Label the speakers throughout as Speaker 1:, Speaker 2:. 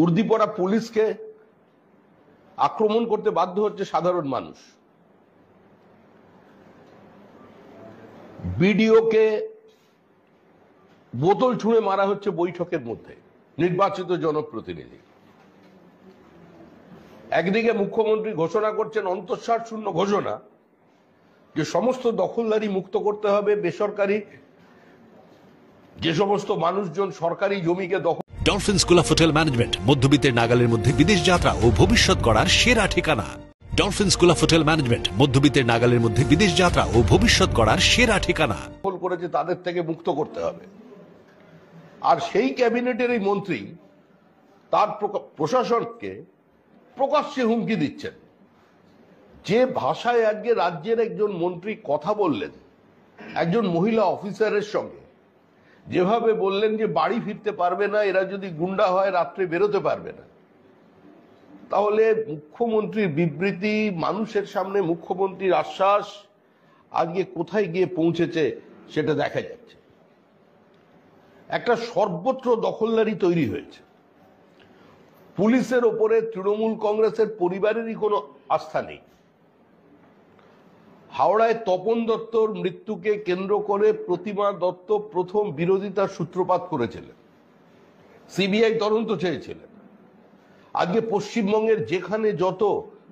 Speaker 1: উর্দিপড়া পুলিশকে আক্রমণ করতে বাধ্য হচ্ছে সাধারণ মানুষ। বিডিওকে বোতল ছুঁড়ে মারা হচ্ছে বৈঠকের মধ্যে, নির্বাচিত জনপ্রতিনিধি। একদিকে মুখ্যমন্ত্রী ঘোষণা করছেন অন্তঃসার শূন্য ঘোষণা যে সমস্ত দখলদারি মুক্ত করতে হবে, বেসরকারি যে সমস্ত মানুষজন সরকারি জমিকে দখল।
Speaker 2: Dolphin school of hotel management মধ্যবিত্তের নাগালের মধ্যে বিদেশ যাত্রা ও ভবিষ্যৎ গড়ার সেরা ঠিকানা। Dolphin school of hotel management মধ্যবিত্তের নাগালের মধ্যে বিদেশ যাত্রা ও ভবিষ্যৎ গড়ার সেরা ঠিকানা।
Speaker 1: দখল করেছে তাদের থেকে মুক্ত করতে হবে। আর সেই ক্যাবিনেটের এই মন্ত্রী তার প্রশাসনকে প্রকাশ্যে হুমকি দিচ্ছেন। যে ভাষায় আজকে রাজ্যের একজন মন্ত্রী কথা বললেন একজন মহিলা অফিসারের সঙ্গে, যেভাবে বললেন যে বাড়ি ফিরতে পারবে না, এরা যদি গুন্ডা হয় রাত্রে বেরোতে পারবে না, তাহলে মুখ্যমন্ত্রীর বিবৃতি, মানুষের সামনে মুখ্যমন্ত্রীর আশ্বাস আজকে কোথায় গিয়ে পৌঁছেছে সেটা দেখা যাচ্ছে। একটা সর্বত্র দখলদারি তৈরি হয়েছে। পুলিশের ওপরে তৃণমূল কংগ্রেসের পরিবারেরই কোনো আস্থা নেই। হাওড়ায় তপন দত্তর মৃত্যুকে কেন্দ্র করে প্রতিমা দত্ত প্রথম বিরোধিতার সূত্রপাত করেছিলেন, সিবিআই তদন্ত চেয়েছিলেন। আজকে পশ্চিমবঙ্গের যেখানে যত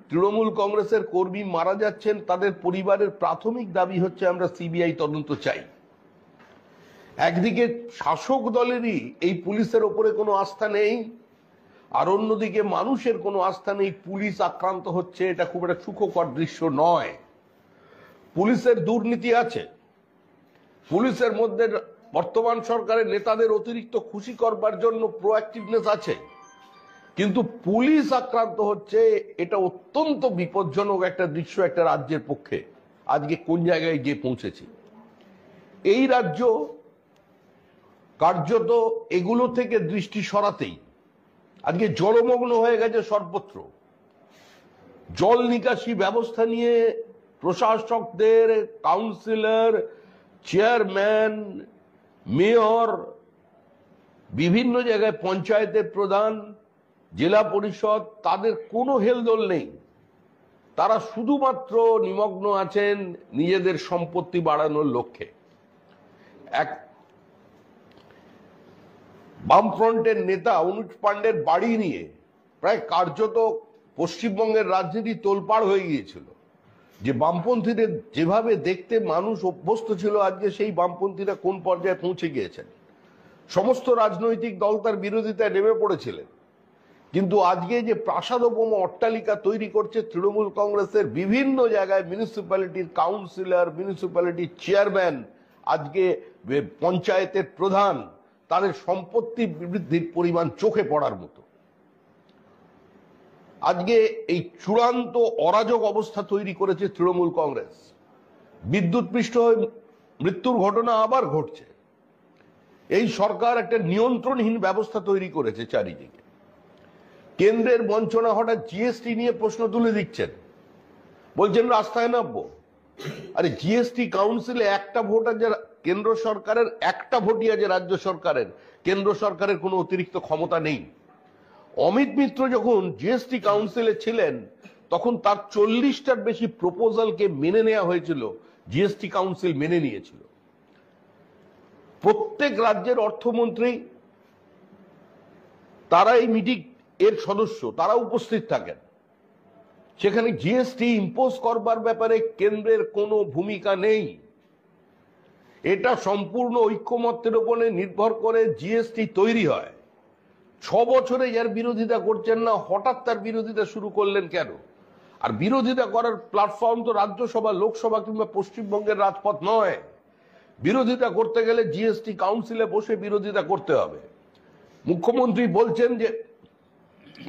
Speaker 1: তৃণমূল কংগ্রেসের কর্মী মারা যাচ্ছেন, তাদের পরিবারের প্রাথমিক দাবি হচ্ছে আমরা সিবিআই তদন্ত চাই। একদিকে শাসক দলেরই এই পুলিশের ওপরে কোনো আস্থা নেই, আর অন্যদিকে মানুষের কোনো আস্থা নেই। পুলিশ আক্রান্ত হচ্ছে, এটা খুব একটা সুখকর দৃশ্য নয়। পুলিশের দুর্নীতি আছে, পুলিশের মধ্যে বর্তমান সরকারের নেতাদের অতিরিক্ত খুশি করবার জন্য প্রোঅ্যাক্টিভনেস আছে, কিন্তু পুলিশ আক্রান্ত হচ্ছে, এটা অত্যন্ত বিপজ্জনক একটা দৃশ্য একটা রাজ্যের পক্ষে। আজকে কোন জায়গায় গিয়ে পৌঁছেছি। এই রাজ্য কার্যত এগুলো থেকে দৃষ্টি সরাতেই আজকে জলমগ্ন হয়ে গেছে সর্বত্র। জল নিকাশি ব্যবস্থা নিয়ে প্রশাসকদের, কাউন্সিলর, চেয়ারম্যান, মেয়র, বিভিন্ন জায়গায় পঞ্চায়েতের প্রধান, জেলা পরিষদ, তাদের কোনো হেলদোল নেই। তারা শুধুমাত্র নিমগ্ন আছেন নিজেদের সম্পত্তি বাড়ানোর লক্ষ্যে। এক বামফ্রন্টের নেতা অনুজ পাণ্ডের বাড়ি নিয়ে প্রায় কার্যত পশ্চিমবঙ্গের রাজনীতি তোলপাড় হয়ে গিয়েছিল। যে বামপন্থীদের যেভাবে দেখতে মানুষ অভ্যস্ত ছিল, আজকে সেই বামপন্থীরা কোন পর্যায়ে পৌঁছে গিয়েছেন। সমস্ত রাজনৈতিক দল তার বিরোধিতায় নেমে পড়েছিলেন, কিন্তু আজকে যে প্রাসাদোপম অট্টালিকা তৈরি করছে তৃণমূল কংগ্রেসের বিভিন্ন জায়গায়, মিউনিসিপ্যালিটির কাউন্সিলর, মিউনিসিপ্যালিটির চেয়ারম্যান, আজকে পঞ্চায়েতের প্রধান, তাদের সম্পত্তি বৃদ্ধির পরিমাণ চোখে পড়ার মতো। আজকে এই চূড়ান্ত অরাজক অবস্থা তৈরি করেছে তৃণমূল কংগ্রেস। বিদ্যুৎপৃষ্ট হয়ে মৃত্যুর ঘটনা আবার ঘটছে। এই সরকার একটা নিয়ন্ত্রণহীন ব্যবস্থা তৈরি করেছে চারিদিকে। কেন্দ্রের বঞ্চনা, হঠাৎ জিএসটি নিয়ে প্রশ্ন তুলে দিচ্ছেন, বলছেন রাস্তায় নামবো। আরে জিএসটি কাউন্সিলে একটা ভোট আছে কেন্দ্র সরকারের, একটা ভোটই আছে রাজ্য সরকারের। কেন্দ্র সরকারের কোনো অতিরিক্ত ক্ষমতা নেই। অমিত মিত্র যখন জিএসটি কাউন্সিলে ছিলেন, তখন তার 40টার বেশি প্রপোজালকে মেনে নেওয়া হয়েছিল, জিএসটি কাউন্সিল মেনে নিয়েছিল। প্রত্যেক রাজ্যের অর্থমন্ত্রী তারা এই মিটিং এর সদস্য, তারা উপস্থিত থাকেন। সেখানে জিএসটি ইম্পোজ করবার ব্যাপারে কেন্দ্রের কোনো ভূমিকা নেই। এটা সম্পূর্ণ ঐক্যমত্যের উপরে নির্ভর করে জিএসটি তৈরি হয়। 6 বছরে যার বিরোধিতা করছেন না, হঠাৎ তার বিরোধিতা শুরু করলেন কেন? আর বিরোধিতা করার প্ল্যাটফর্ম তো রাজ্যসভা, লোকসভা কিংবা পশ্চিমবঙ্গের রাজপথ নয়। বিরোধিতা করতে গেলে জিএসটি কাউন্সিলে বসে বিরোধিতা করতে হবে। মুখ্যমন্ত্রী বলছেন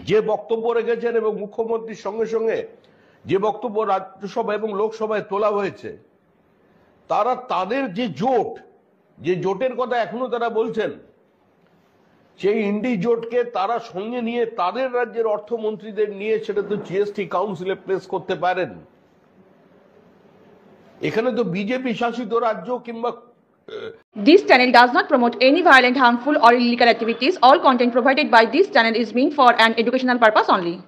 Speaker 1: যে বক্তব্য রেখেছেন, এবং মুখ্যমন্ত্রীর সঙ্গে সঙ্গে যে বক্তব্য রাজ্যসভা এবং লোকসভায় তোলা হয়েছে, তারা তাদের যে জোটের কথা এখনো তারা বলছেন, সেই ইন্ডি জোটকে তারা সঙ্গে নিয়ে তাদের রাজ্যের অর্থমন্ত্রীদের নিয়ে সেটা তো জিএসটি কাউন্সিলে প্লেস করতে পারেন। এখানে তো বিজেপি শাসিত রাজ্য কিংবা
Speaker 3: This channel does not promote any violent, harmful, or illegal activities. All content provided by this channel is meant for an educational purpose only.